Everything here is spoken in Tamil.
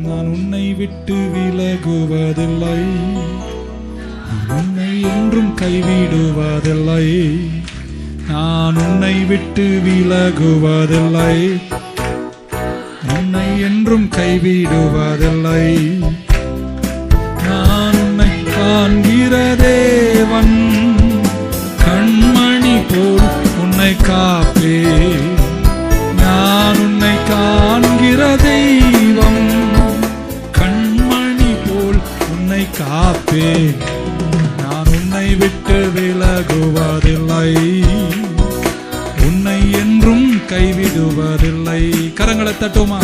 நான் உன்னை விட்டு விலகுவதில்லை, உன்னை என்றும் கைவிடுவதில்லை. நான் உன்னை விட்டு விலகுவதில்லை, உன்னை என்றும் கைவிடுவதில்லை. நான் உன்னை காண்கிற தேவன், கண்மணி போல் உன்னை காப்பே. நான் உன்னை காண்கிற தெய்வம், கண்மணி போல் உன்னை காப்பே. நான் உன்னை விட்டு விலகுவதில்லை, உன்னை என்றும் கைவிடுவதில்லை. கரங்களை தட்டுமா?